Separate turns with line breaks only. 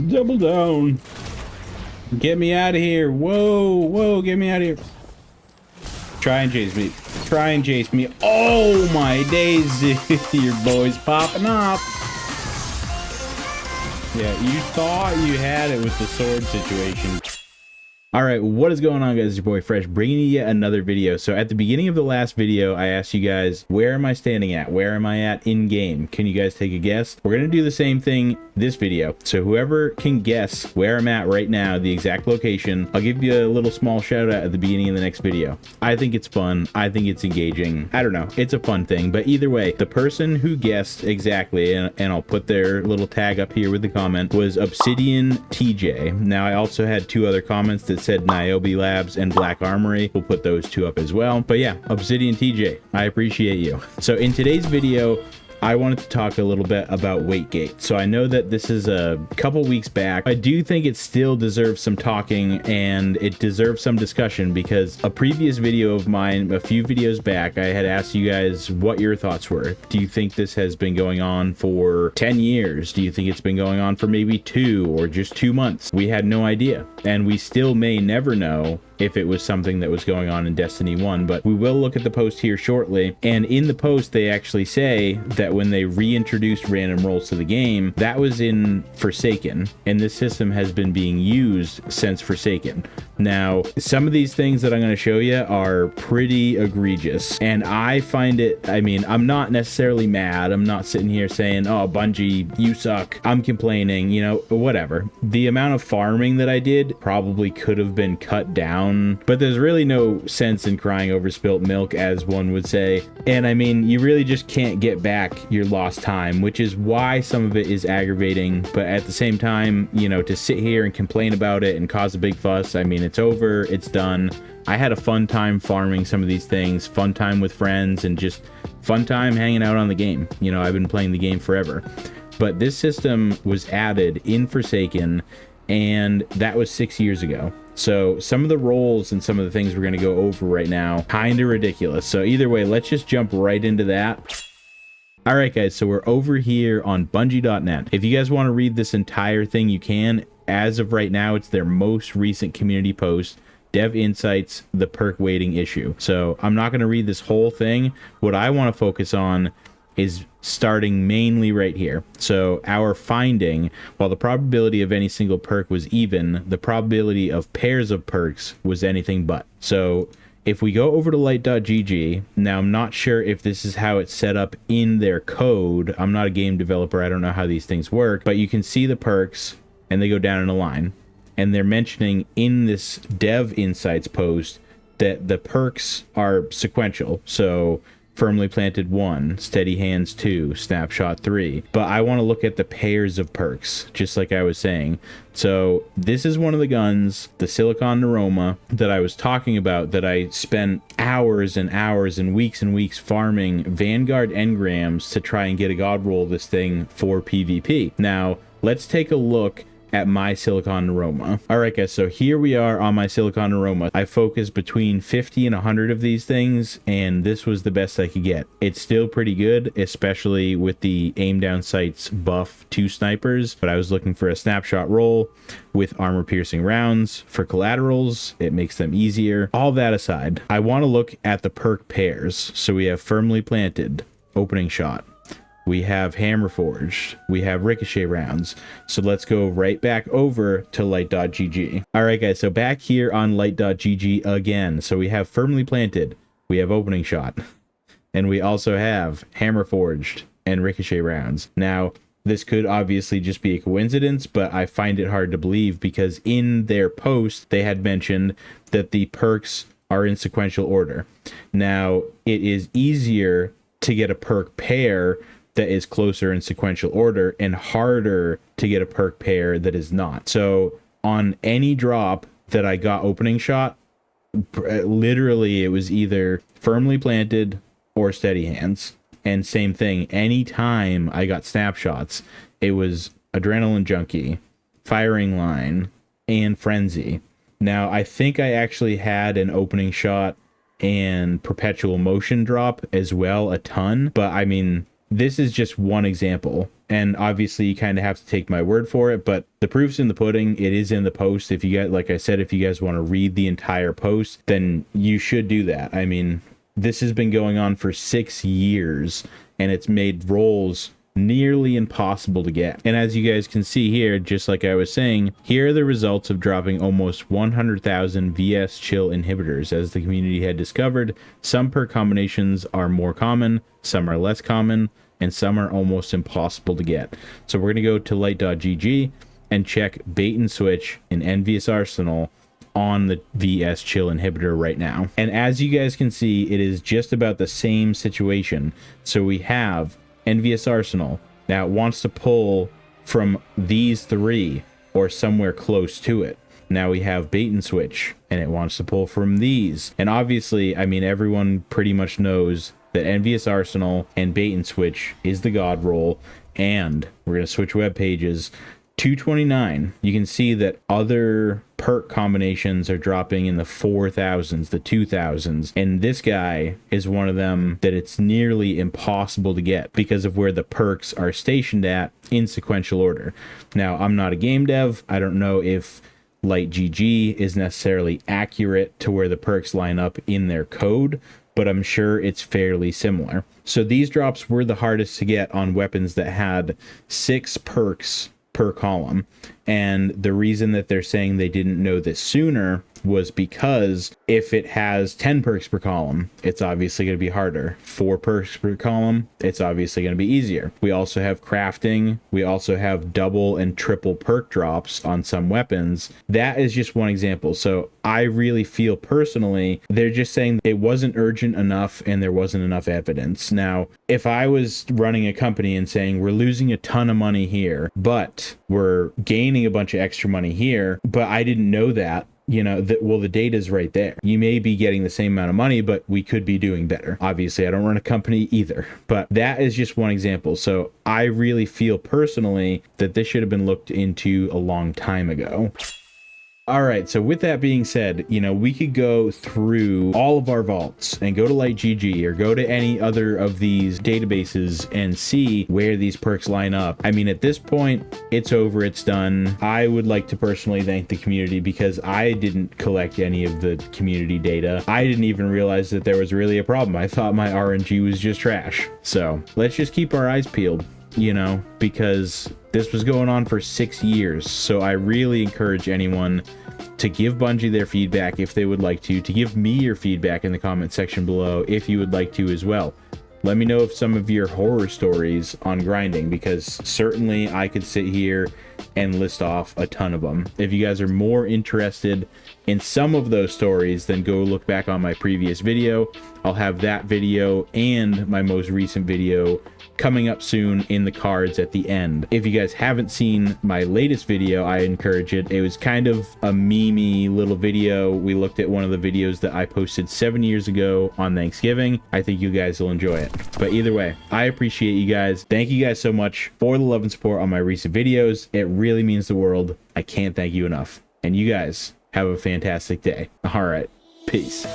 Double down. Get me out of here. Whoa, whoa, get me out of here. Try and chase me. Try and chase me. Oh my days. Your boy's popping off. Yeah, you thought you had it with the sword situation. All right, what is going on, guys? It's your boy Fresh, bringing you yet another video. So at the beginning of the last video, I asked you guys, where am I standing at? Where am I at in game? Can you guys take a guess? We're gonna do the same thing this video. So whoever can guess where I'm at right now, the exact location, I'll give you a little small shout out at the beginning of the next video. I think it's fun. I think it's engaging. I don't know. It's a fun thing. But either way, the person who guessed exactly, and I'll put their little tag up here with the comment, was Obsidian TJ. Now, I also had two other comments that said Niobe Labs and Black Armory. We'll put those two up as well. But yeah, Obsidian TJ, I appreciate you. So in today's video, I wanted to talk a little bit about WeightGate. So I know that this is a couple weeks back. I do think it still deserves some talking and it deserves some discussion, because a previous video of mine, a few videos back, I had asked you guys what your thoughts were. Do you think this has been going on for 10 years? Do you think it's been going on for maybe 2 or just 2 months? We had no idea, and we still may never know if it was something that was going on in Destiny 1, but we will look at the post here shortly. And in the post, they actually say that when they reintroduced random rolls to the game, that was in Forsaken, and this system has been being used since Forsaken. Now, some of these things that I'm going to show you are pretty egregious, and I find it, I mean, I'm not necessarily mad. I'm not sitting here saying, oh, Bungie, you suck. I'm complaining, you know, whatever. The amount of farming that I did probably could have been cut down, but there's really no sense in crying over spilt milk, as one would say. And I mean, you really just can't get back your lost time, which is why some of it is aggravating. But at the same time, you know, to sit here and complain about it and cause a big fuss, I mean, it's over, it's done. I had a fun time farming some of these things, fun time with friends, and just fun time hanging out on the game. You know, I've been playing the game forever. But this system was added in Forsaken, and that was 6 years ago. So some of the roles and some of the things we're going to go over right now, kind of ridiculous. So either way, let's just jump right into that. All right, guys, so we're over here on Bungie.net. If you guys want to read this entire thing, you can. As of right now, it's their most recent community post, Dev Insights, the perk weighting issue. So I'm not going to read this whole thing. What I want to focus on is starting mainly right here. So our finding, while the probability of any single perk was even, the probability of pairs of perks was anything but. So if we go over to light.gg, now I'm not sure if this is how it's set up in their code. I'm not a game developer. I don't know how these things work, but you can see the perks and they go down in a line. And they're mentioning in this Dev Insights post that the perks are sequential. So Firmly Planted 1, Steady Hands 2, Snapshot 3. But I want to look at the pairs of perks, just like I was saying. So this is one of the guns, the Silicon Neuroma, that I was talking about, that I spent hours and hours and weeks farming Vanguard engrams to try and get a god roll this thing for PvP. Now, let's take a look at my Silicon Neuroma. All right, guys, so here we are on my Silicon Neuroma. I focused between 50 and 100 of these things, and this was the best I could get. It's still pretty good, especially with the aim down sights buff to snipers, but I was looking for a snapshot roll with armor piercing rounds. For collaterals, it makes them easier. All that aside, I want to look at the perk pairs. So we have Firmly Planted, Opening Shot. We have Hammer Forged, we have Ricochet rounds. So let's go right back over to light.gg. All right, guys, so back here on light.gg again. So we have Firmly Planted, we have Opening Shot, and we also have Hammer Forged and Ricochet rounds. Now, this could obviously just be a coincidence, but I find it hard to believe, because in their post, they had mentioned that the perks are in sequential order. Now, it is easier to get a perk pair that is closer in sequential order, and harder to get a perk pair that is not. So on any drop that I got Opening Shot, literally it was either Firmly Planted or Steady Hands. And same thing, anytime I got snapshots, it was Adrenaline Junkie, Firing Line, and Frenzy. Now, I think I actually had an Opening Shot and Perpetual Motion drop as well, a ton, but I mean, this is just one example and obviously you kind of have to take my word for it, but the proof's in the pudding. It is in the post. If you guys, like I said, if you guys want to read the entire post, then you should do that. I mean, this has been going on for 6 years, and it's made rolls nearly impossible to get. And as you guys can see here, just like I was saying, here are the results of dropping almost 100,000 VS chill inhibitors. As the community had discovered, some perk combinations are more common, some are less common, and some are almost impossible to get. So we're going to go to light.gg and check bait and switch in Envious Arsenal on the VS chill inhibitor right now. And as you guys can see, it is just about the same situation. So we have Envious Arsenal. Now it wants to pull from these three or somewhere close to it. Now we have bait and switch, and it wants to pull from these. And obviously, I mean, everyone pretty much knows that Envious Arsenal and bait and switch is the god roll. And we're going to switch web pages. 229, you can see that other perk combinations are dropping in the 4,000s, the 2,000s, and this guy is one of them that it's nearly impossible to get because of where the perks are stationed at in sequential order. Now, I'm not a game dev. I don't know if LightGG is necessarily accurate to where the perks line up in their code, but I'm sure it's fairly similar. So these drops were the hardest to get on weapons that had 6 perks per column, and the reason that they're saying they didn't know this sooner was because if it has 10 perks per column, it's obviously going to be harder. 4 perks per column, it's obviously going to be easier. We also have crafting. We also have double and triple perk drops on some weapons. That is just one example. So I really feel personally, they're just saying it wasn't urgent enough and there wasn't enough evidence. Now, if I was running a company and saying we're losing a ton of money here, but we're gaining a bunch of extra money here, but I didn't know that, you know, well, the data's right there. You may be getting the same amount of money, but we could be doing better. Obviously, I don't run a company either, but that is just one example. So I really feel personally that this should have been looked into a long time ago. All right, so with that being said, you know, we could go through all of our vaults and go to LightGG or go to any other of these databases and see where these perks line up. I mean, at this point, it's over, it's done. I would like to personally thank the community because I didn't collect any of the community data. I didn't even realize that there was really a problem. I thought my RNG was just trash. So let's just keep our eyes peeled, you know, because this was going on for 6 years. So I really encourage anyone to give Bungie their feedback if they would like to give me your feedback in the comment section below if you would like to as well. Let me know of some of your horror stories on grinding, because certainly I could sit here and list off a ton of them. If you guys are more interested in some of those stories, then go look back on my previous video. I'll have that video and my most recent video coming up soon in the cards at the end. If you guys haven't seen my latest video, I encourage it. It was kind of a memey little video. We looked at one of the videos that I posted 7 years ago on Thanksgiving. I think you guys will enjoy it. But either way, I appreciate you guys. Thank you guys so much for the love and support on my recent videos. It really means the world. I can't thank you enough. And you guys have a fantastic day. All right, peace.